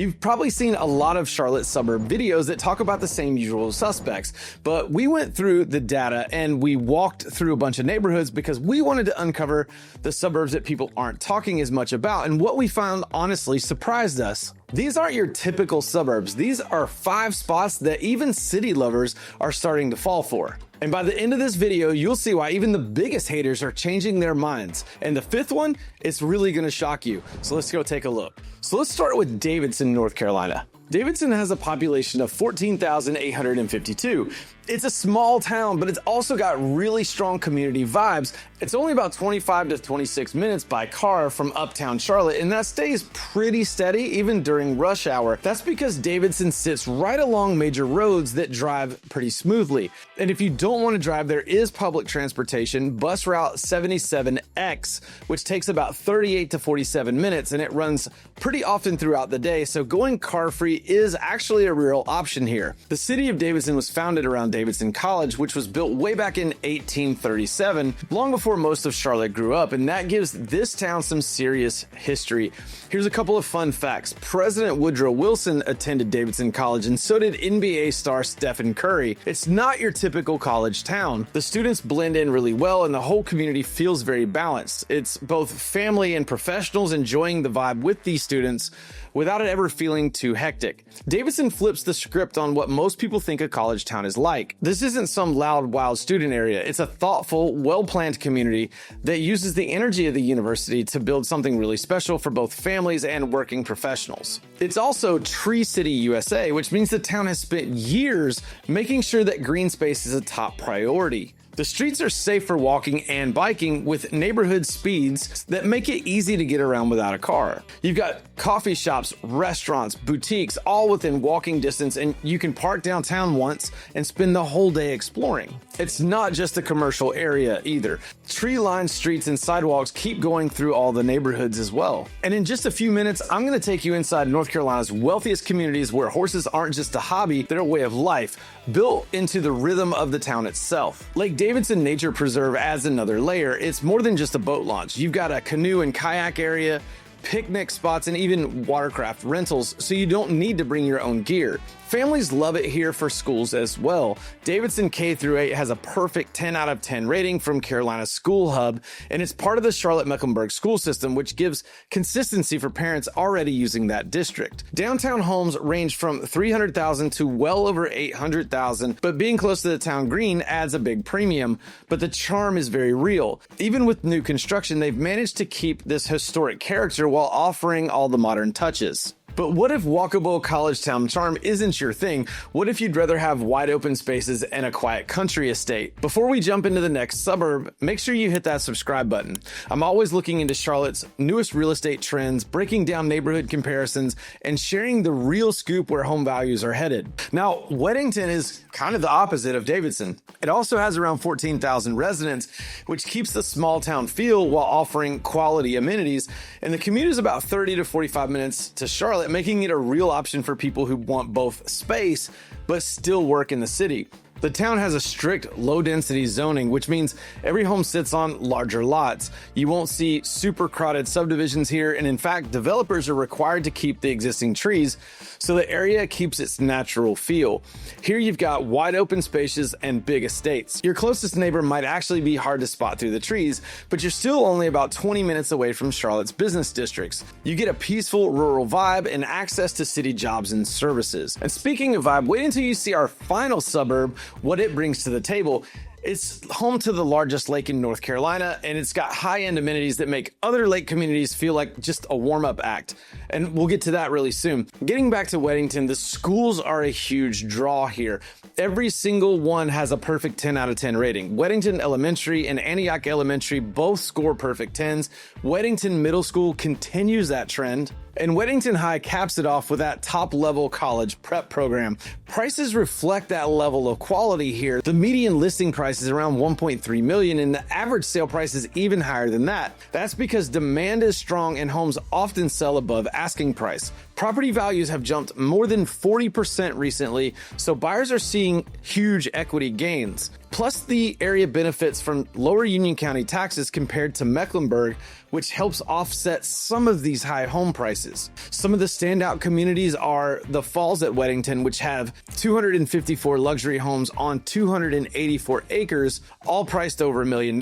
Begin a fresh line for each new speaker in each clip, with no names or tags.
You've probably seen a lot of Charlotte suburb videos that talk about the same usual suspects, but we went through the data and we walked through a bunch of neighborhoods because we wanted to uncover the suburbs that people aren't talking as much about, and what we found honestly surprised us. These aren't your typical suburbs. These are 5 spots that even city lovers are starting to fall for. And by the end of this video, you'll see why even the biggest haters are changing their minds. And the 5th one, it's really gonna shock you. So let's go take a look. So let's start with Davidson, North Carolina. Davidson has a population of 14,852. It's a small town, but it's also got really strong community vibes. It's only about 25 to 26 minutes by car from uptown Charlotte, and that stays pretty steady even during rush hour. That's because Davidson sits right along major roads that drive pretty smoothly. And if you don't want to drive, there is public transportation, bus route 77X, which takes about 38 to 47 minutes, and it runs pretty often throughout the day, so going car-free is actually a real option here. The city of Davidson was founded around Davidson College, which was built way back in 1837, long before most of Charlotte grew up, and that gives this town some serious history. Here's a couple of fun facts. President Woodrow Wilson attended Davidson College, and so did NBA star Stephen Curry. It's not your typical college town. The students blend in really well, and the whole community feels very balanced. It's both family and professionals enjoying the vibe with these students without it ever feeling too hectic. Davidson flips the script on what most people think a college town is like. This isn't some loud, wild student area. It's a thoughtful, well-planned community that uses the energy of the university to build something really special for both families and working professionals. It's also Tree City, USA, which means the town has spent years making sure that green space is a top priority. The streets are safe for walking and biking with neighborhood speeds that make it easy to get around without a car. You've got coffee shops, restaurants, boutiques, all within walking distance, and you can park downtown once and spend the whole day exploring. It's not just a commercial area either. Tree-lined streets and sidewalks keep going through all the neighborhoods as well. And in just a few minutes, I'm going to take you inside North Carolina's wealthiest communities where horses aren't just a hobby, they're a way of life, built into the rhythm of the town itself. Lake Davidson Nature Preserve adds another layer. It's more than just a boat launch. You've got a canoe and kayak area, picnic spots, and even watercraft rentals, so you don't need to bring your own gear. Families love it here for schools as well. Davidson K-8 has a perfect 10 out of 10 rating from Carolina School Hub, and it's part of the Charlotte-Mecklenburg school system, which gives consistency for parents already using that district. Downtown homes range from $300,000 to well over $800,000, but being close to the town green adds a big premium, but the charm is very real. Even with new construction, they've managed to keep this historic character while offering all the modern touches. But what if walkable college town charm isn't your thing? What if you'd rather have wide open spaces and a quiet country estate? Before we jump into the next suburb, make sure you hit that subscribe button. I'm always looking into Charlotte's newest real estate trends, breaking down neighborhood comparisons, and sharing the real scoop where home values are headed. Now, Weddington is kind of the opposite of Davidson. It also has around 14,000 residents, which keeps the small town feel while offering quality amenities, and the commute is about 30 to 45 minutes to Charlotte, making it a real option for people who want both space but still work in the city. The town has a strict low-density zoning, which means every home sits on larger lots. You won't see super crowded subdivisions here, and in fact, developers are required to keep the existing trees, so the area keeps its natural feel. Here you've got wide open spaces and big estates. Your closest neighbor might actually be hard to spot through the trees, but you're still only about 20 minutes away from Charlotte's business districts. You get a peaceful rural vibe and access to city jobs and services. And speaking of vibe, wait until you see our final suburb, what it brings to the table. It's home to the largest lake in North Carolina, and it's got high-end amenities that make other lake communities feel like just a warm-up act. And we'll get to that really soon. Getting back to Weddington, the schools are a huge draw here. Every single one has a perfect 10 out of 10 rating. Weddington Elementary and Antioch Elementary both score perfect 10s. Weddington Middle School continues that trend. And Weddington High caps it off with that top-level college prep program. Prices reflect that level of quality here. The median listing price is around $1.3 million, and the average sale price is even higher than that. That's because demand is strong and homes often sell above asking price. Property values have jumped more than 40% recently, so buyers are seeing huge equity gains. Plus, the area benefits from lower Union County taxes compared to Mecklenburg, which helps offset some of these high home prices. Some of the standout communities are the Falls at Weddington, which have 254 luxury homes on 284 acres, all priced over $1 million.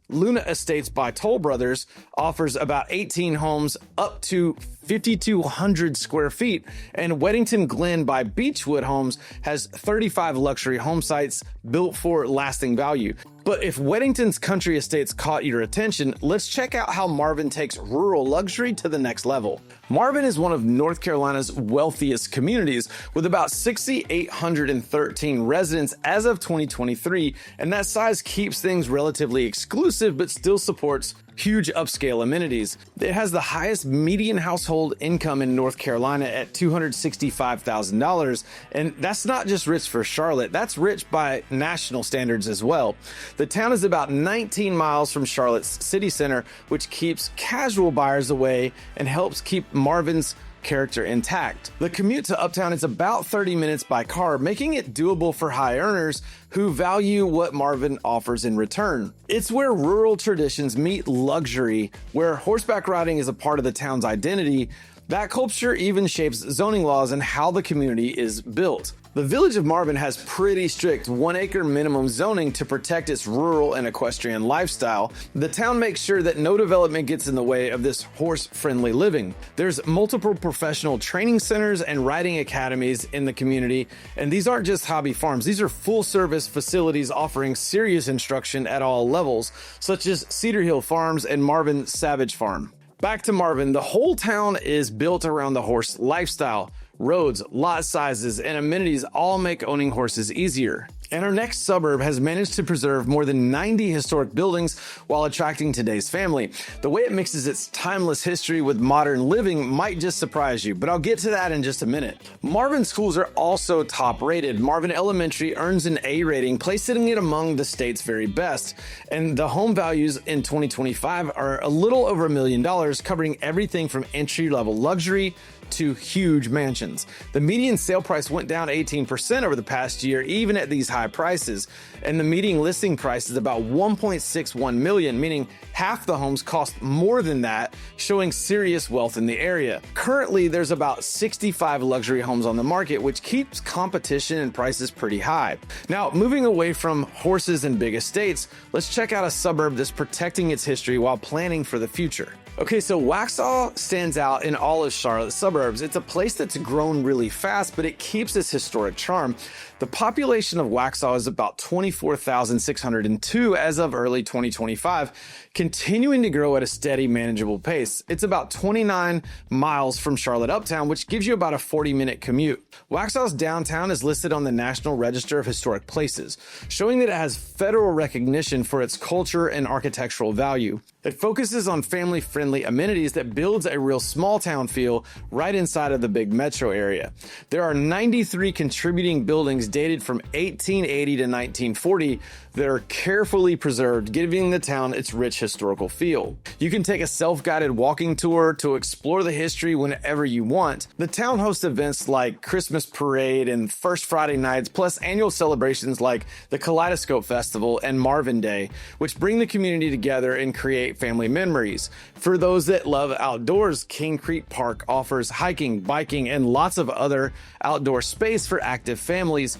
Luna Estates by Toll Brothers offers about 18 homes up to 5,200 square feet, and Weddington Glen by Beechwood Homes has 35 luxury home sites built for lasting value. But if Weddington's country estates caught your attention, let's check out how Marvin takes rural luxury to the next level. Marvin is one of North Carolina's wealthiest communities, with about 6,813 residents as of 2023, and that size keeps things relatively exclusive but still supports huge upscale amenities. It has the highest median household income in North Carolina at $265,000, and that's not just rich for Charlotte, that's rich by national standards as well. The town is about 19 miles from Charlotte's city center, which keeps casual buyers away and helps keep Marvin's character intact. The commute to Uptown is about 30 minutes by car, making it doable for high earners who value what Marvin offers in return. It's where rural traditions meet luxury, where horseback riding is a part of the town's identity. That culture even shapes zoning laws and how the community is built. The village of Marvin has pretty strict 1 acre minimum zoning to protect its rural and equestrian lifestyle. The town makes sure that no development gets in the way of this horse-friendly living. There's multiple professional training centers and riding academies in the community, and these aren't just hobby farms. These are full-service facilities offering serious instruction at all levels, such as Cedar Hill Farms and Marvin Savage Farm. Back to Marvin, the whole town is built around the horse lifestyle. Roads, lot sizes, and amenities all make owning horses easier. And our next suburb has managed to preserve more than 90 historic buildings while attracting today's family. The way it mixes its timeless history with modern living might just surprise you, but I'll get to that in just a minute. Marvin schools are also top rated. Marvin Elementary earns an A rating, placing it among the state's very best. And the home values in 2025 are a little over $1 million, covering everything from entry-level luxury to huge mansions. The median sale price went down 18% over the past year, even at these high prices. And the median listing price is about $1.61 million, meaning half the homes cost more than that, showing serious wealth in the area. Currently, there's about 65 luxury homes on the market, which keeps competition and prices pretty high. Now, moving away from horses and big estates, let's check out a suburb that's protecting its history while planning for the future. Okay, so Waxhaw stands out in all of Charlotte's suburbs. It's a place that's grown really fast, but it keeps its historic charm. The population of Waxhaw is about 24,602 as of early 2025, continuing to grow at a steady, manageable pace. It's about 29 miles from Charlotte Uptown, which gives you about a 40-minute commute. Waxhaw's downtown is listed on the National Register of Historic Places, showing that it has federal recognition for its culture and architectural value. It focuses on family-friendly amenities that builds a real small-town feel right inside of the big metro area. There are 93 contributing buildings dated from 1880 to 1940 that are carefully preserved, giving the town its rich historical feel. You can take a self-guided walking tour to explore the history whenever you want. The town hosts events like Christmas Parade and First Friday Nights, plus annual celebrations like the Kaleidoscope Festival and Marvin Day, which bring the community together and create family memories. For those that love outdoors, King Creek Park offers hiking, biking, and lots of other outdoor space for active families.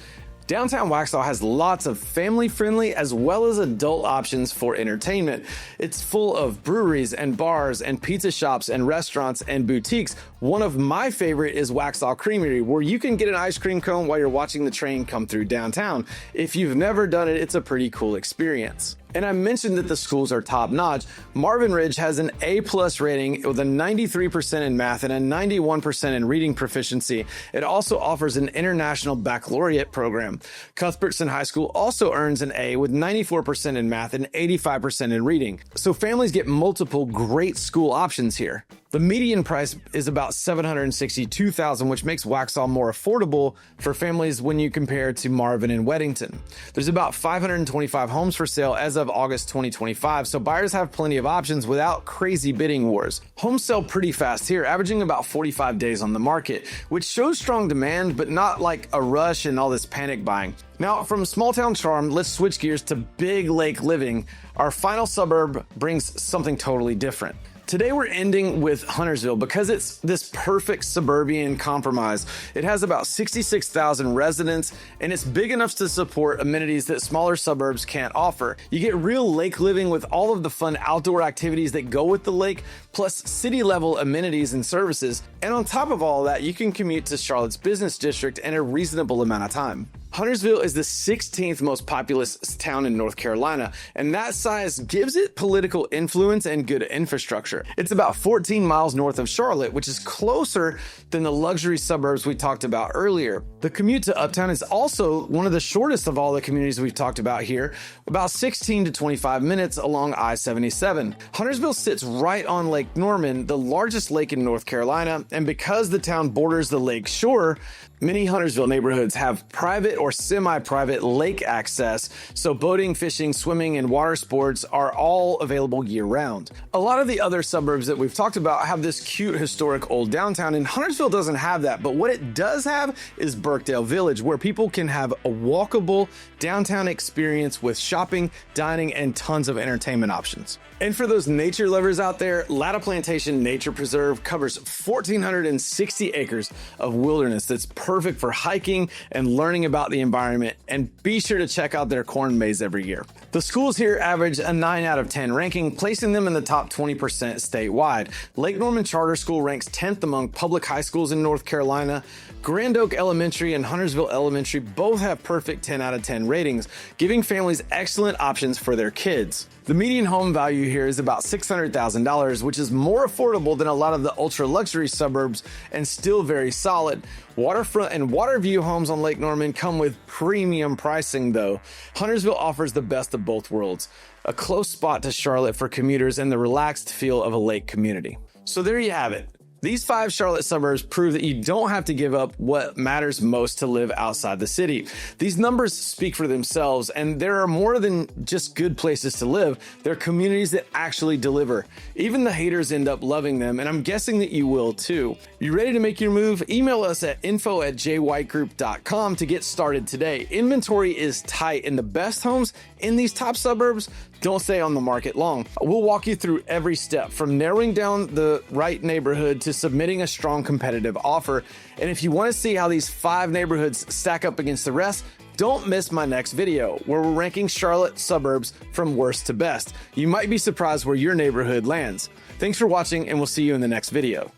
Downtown Waxhaw has lots of family-friendly as well as adult options for entertainment. It's full of breweries and bars and pizza shops and restaurants and boutiques. One of my favorite is Waxhaw Creamery, where you can get an ice cream cone while you're watching the train come through downtown. If you've never done it, it's a pretty cool experience. And I mentioned that the schools are top-notch. Marvin Ridge has an A+ rating with a 93% in math and a 91% in reading proficiency. It also offers an international baccalaureate program. Cuthbertson High School also earns an A with 94% in math and 85% in reading. So families get multiple great school options here. The median price is about $762,000, which makes Waxhaw more affordable for families when you compare to Marvin and Weddington. There's about 525 homes for sale as of August 2025, so buyers have plenty of options without crazy bidding wars. Homes sell pretty fast here, averaging about 45 days on the market, which shows strong demand, but not like a rush and all this panic buying. Now, from small town charm, let's switch gears to big lake living. Our final suburb brings something totally different. Today we're ending with Huntersville because it's this perfect suburban compromise. It has about 66,000 residents and it's big enough to support amenities that smaller suburbs can't offer. You get real lake living with all of the fun outdoor activities that go with the lake, plus city level amenities and services. And on top of all that, you can commute to Charlotte's business district in a reasonable amount of time. Huntersville is the 16th most populous town in North Carolina, and that size gives it political influence and good infrastructure. It's about 14 miles north of Charlotte, which is closer than the luxury suburbs we talked about earlier. The commute to Uptown is also one of the shortest of all the communities we've talked about here, about 16 to 25 minutes along I-77. Huntersville sits right on Lake Norman, the largest lake in North Carolina, and because the town borders the lake shore, many Huntersville neighborhoods have private or semi-private lake access, so boating, fishing, swimming, and water sports are all available year-round. A lot of the other suburbs that we've talked about have this cute historic old downtown, and Huntersville doesn't have that, but what it does have is Birkdale Village, where people can have a walkable downtown experience with shopping, dining, and tons of entertainment options. And for those nature lovers out there, Latta Plantation Nature Preserve covers 1,460 acres of wilderness that's perfect for hiking and learning about the environment, and be sure to check out their corn maze every year. The schools here average a 9 out of 10 ranking, placing them in the top 20% statewide. Lake Norman Charter School ranks 10th among public high schools in North Carolina. Grand Oak Elementary and Huntersville Elementary both have perfect 10 out of 10 ratings, giving families excellent options for their kids. The median home value here is about $600,000, which is more affordable than a lot of the ultra luxury suburbs and still very solid. Waterfront and water view homes on Lake Norman come with premium pricing though. Huntersville offers the best of both worlds, a close spot to Charlotte for commuters and the relaxed feel of a lake community. So there you have it. These 5 Charlotte suburbs prove that you don't have to give up what matters most to live outside the city. These numbers speak for themselves, and there are more than just good places to live. They're communities that actually deliver. Even the haters end up loving them, and I'm guessing that you will too. You ready to make your move? Email us at info@jwhitegroup.com to get started today. Inventory is tight, and the best homes in these top suburbs don't stay on the market long. We'll walk you through every step from narrowing down the right neighborhood to submitting a strong competitive offer. And if you want to see how these 5 neighborhoods stack up against the rest, don't miss my next video where we're ranking Charlotte suburbs from worst to best. You might be surprised where your neighborhood lands. Thanks for watching, and we'll see you in the next video.